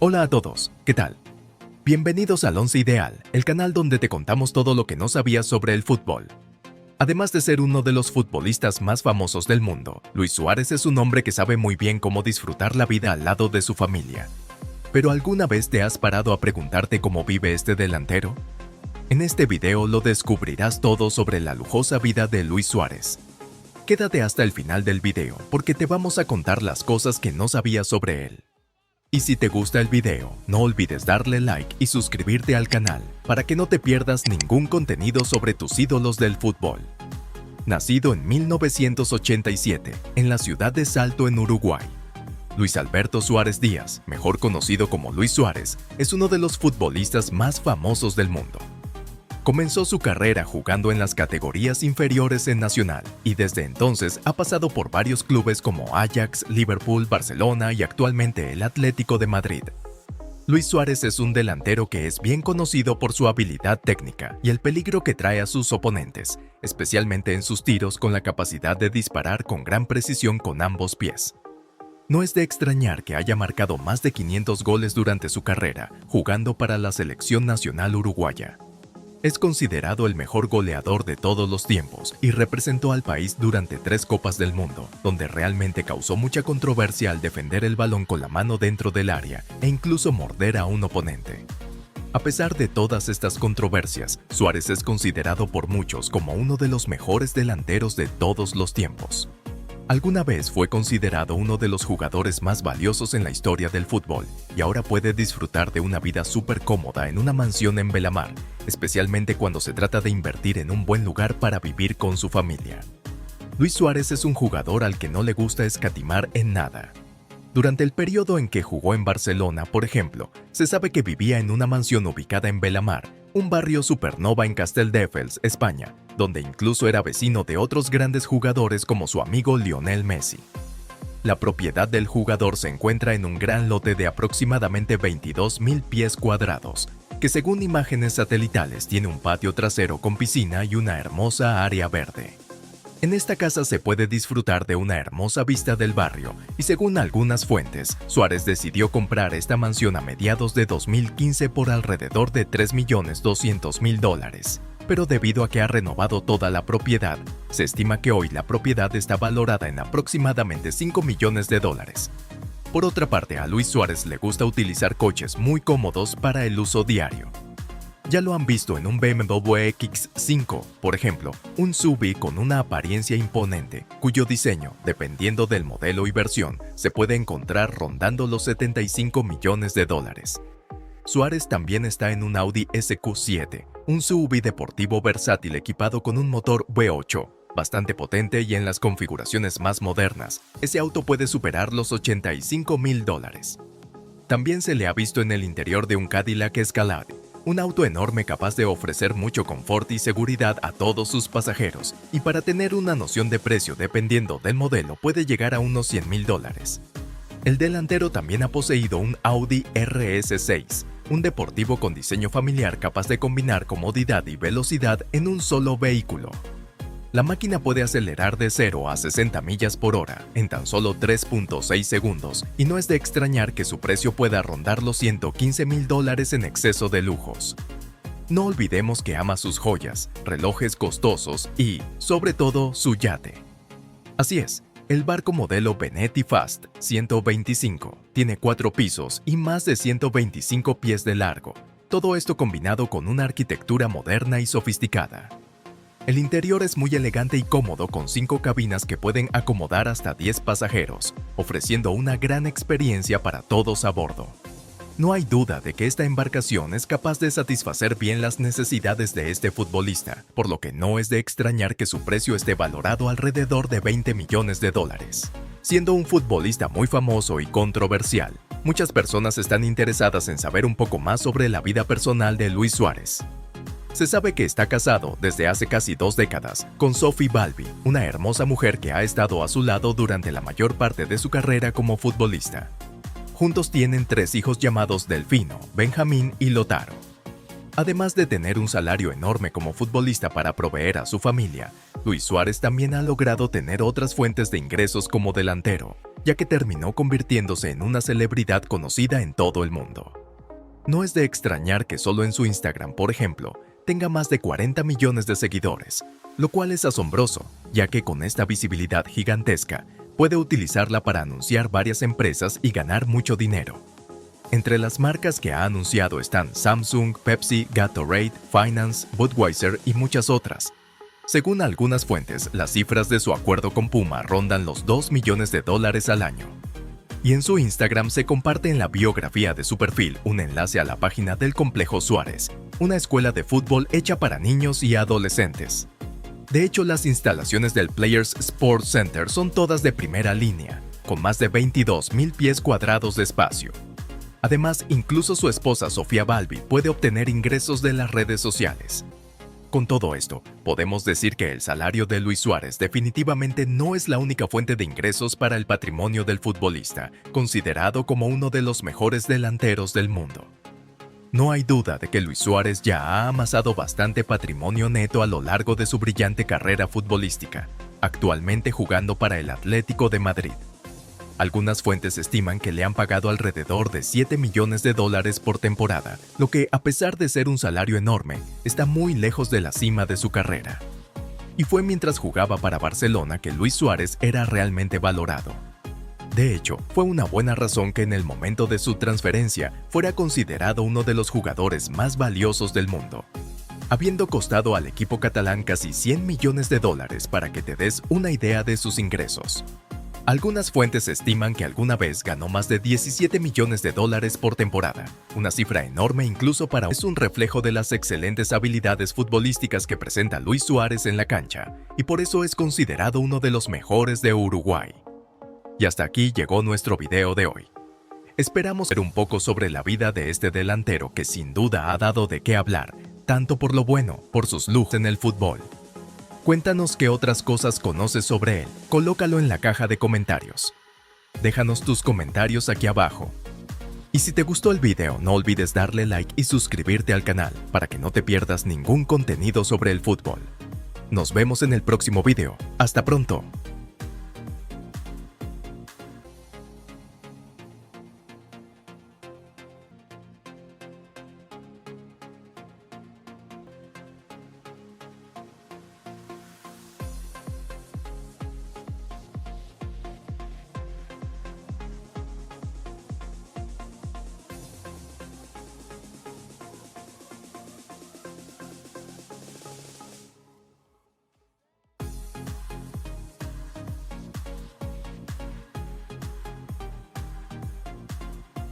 Hola a todos, ¿qué tal? Bienvenidos al Once Ideal, el canal donde te contamos todo lo que no sabías sobre el fútbol. Además de ser uno de los futbolistas más famosos del mundo, Luis Suárez es un hombre que sabe muy bien cómo disfrutar la vida al lado de su familia. ¿Pero alguna vez te has parado a preguntarte cómo vive este delantero? En este video lo descubrirás todo sobre la lujosa vida de Luis Suárez. Quédate hasta el final del video porque te vamos a contar las cosas que no sabías sobre él. Y si te gusta el video, no olvides darle like y suscribirte al canal para que no te pierdas ningún contenido sobre tus ídolos del fútbol. Nacido en 1987 en la ciudad de Salto en Uruguay, Luis Alberto Suárez Díaz, mejor conocido como Luis Suárez, es uno de los futbolistas más famosos del mundo. Comenzó su carrera jugando en las categorías inferiores en Nacional y desde entonces ha pasado por varios clubes como Ajax, Liverpool, Barcelona y actualmente el Atlético de Madrid. Luis Suárez es un delantero que es bien conocido por su habilidad técnica y el peligro que trae a sus oponentes, especialmente en sus tiros con la capacidad de disparar con gran precisión con ambos pies. No es de extrañar que haya marcado más de 500 goles durante su carrera, jugando para la selección nacional uruguaya. Es considerado el mejor goleador de todos los tiempos y representó al país durante 3 Copas del Mundo, donde realmente causó mucha controversia al defender el balón con la mano dentro del área e incluso morder a un oponente. A pesar de todas estas controversias, Suárez es considerado por muchos como uno de los mejores delanteros de todos los tiempos. Alguna vez fue considerado uno de los jugadores más valiosos en la historia del fútbol y ahora puede disfrutar de una vida súper cómoda en una mansión en Belamar, especialmente cuando se trata de invertir en un buen lugar para vivir con su familia. Luis Suárez es un jugador al que no le gusta escatimar en nada. Durante el periodo en que jugó en Barcelona, por ejemplo, se sabe que vivía en una mansión ubicada en Belamar, un barrio supernova en Castelldefels, España, donde incluso era vecino de otros grandes jugadores como su amigo Lionel Messi. La propiedad del jugador se encuentra en un gran lote de aproximadamente 22.000 pies cuadrados, que según imágenes satelitales tiene un patio trasero con piscina y una hermosa área verde. En esta casa se puede disfrutar de una hermosa vista del barrio y según algunas fuentes, Suárez decidió comprar esta mansión a mediados de 2015 por alrededor de $3.200.000. Pero debido a que ha renovado toda la propiedad, se estima que hoy la propiedad está valorada en aproximadamente $5 millones. Por otra parte, a Luis Suárez le gusta utilizar coches muy cómodos para el uso diario. Ya lo han visto en un BMW X5, por ejemplo, un SUV con una apariencia imponente, cuyo diseño, dependiendo del modelo y versión, se puede encontrar rondando los $75 millones. Suárez también está en un Audi SQ7, un SUV deportivo versátil equipado con un motor V8, bastante potente y en las configuraciones más modernas. Ese auto puede superar los $85.000. También se le ha visto en el interior de un Cadillac Escalade, un auto enorme capaz de ofrecer mucho confort y seguridad a todos sus pasajeros, y para tener una noción de precio dependiendo del modelo puede llegar a unos $100.000. El delantero también ha poseído un Audi RS6, un deportivo con diseño familiar capaz de combinar comodidad y velocidad en un solo vehículo. La máquina puede acelerar de 0 a 60 millas por hora en tan solo 3.6 segundos y no es de extrañar que su precio pueda rondar los $115.000 en exceso de lujos. No olvidemos que ama sus joyas, relojes costosos y, sobre todo, su yate. Así es, el barco modelo Benetti Fast 125 tiene 4 pisos y más de 125 pies de largo, todo esto combinado con una arquitectura moderna y sofisticada. El interior es muy elegante y cómodo con 5 cabinas que pueden acomodar hasta 10 pasajeros, ofreciendo una gran experiencia para todos a bordo. No hay duda de que esta embarcación es capaz de satisfacer bien las necesidades de este futbolista, por lo que no es de extrañar que su precio esté valorado alrededor de $20 millones. Siendo un futbolista muy famoso y controversial, muchas personas están interesadas en saber un poco más sobre la vida personal de Luis Suárez. Se sabe que está casado desde hace casi 2 décadas con Sophie Balbi, una hermosa mujer que ha estado a su lado durante la mayor parte de su carrera como futbolista. Juntos tienen 3 hijos llamados Delfino, Benjamín y Lotaro. Además de tener un salario enorme como futbolista para proveer a su familia, Luis Suárez también ha logrado tener otras fuentes de ingresos como delantero, ya que terminó convirtiéndose en una celebridad conocida en todo el mundo. No es de extrañar que solo en su Instagram, por ejemplo, tenga más de 40 millones de seguidores, lo cual es asombroso, ya que con esta visibilidad gigantesca puede utilizarla para anunciar varias empresas y ganar mucho dinero. Entre las marcas que ha anunciado están Samsung, Pepsi, Gatorade, Finance, Budweiser y muchas otras. Según algunas fuentes, las cifras de su acuerdo con Puma rondan los $2 millones al año. Y en su Instagram se comparte en la biografía de su perfil un enlace a la página del Complejo Suárez, una escuela de fútbol hecha para niños y adolescentes. De hecho, las instalaciones del Players Sports Center son todas de primera línea, con más de 22,000 pies cuadrados de espacio. Además, incluso su esposa Sofía Balbi puede obtener ingresos de las redes sociales. Con todo esto, podemos decir que el salario de Luis Suárez definitivamente no es la única fuente de ingresos para el patrimonio del futbolista, considerado como uno de los mejores delanteros del mundo. No hay duda de que Luis Suárez ya ha amasado bastante patrimonio neto a lo largo de su brillante carrera futbolística, actualmente jugando para el Atlético de Madrid. Algunas fuentes estiman que le han pagado alrededor de $7 millones por temporada, lo que, a pesar de ser un salario enorme, está muy lejos de la cima de su carrera. Y fue mientras jugaba para Barcelona que Luis Suárez era realmente valorado. De hecho, fue una buena razón que en el momento de su transferencia fuera considerado uno de los jugadores más valiosos del mundo, habiendo costado al equipo catalán casi $100 millones para que te des una idea de sus ingresos. Algunas fuentes estiman que alguna vez ganó más de $17 millones por temporada, una cifra enorme incluso para es un reflejo de las excelentes habilidades futbolísticas que presenta Luis Suárez en la cancha, y por eso es considerado uno de los mejores de Uruguay. Y hasta aquí llegó nuestro video de hoy. Esperamos ver un poco sobre la vida de este delantero que sin duda ha dado de qué hablar, tanto por lo bueno, por sus lujos en el fútbol. Cuéntanos qué otras cosas conoces sobre él, colócalo en la caja de comentarios. Déjanos tus comentarios aquí abajo. Y si te gustó el video, no olvides darle like y suscribirte al canal para que no te pierdas ningún contenido sobre el fútbol. Nos vemos en el próximo video. ¡Hasta pronto!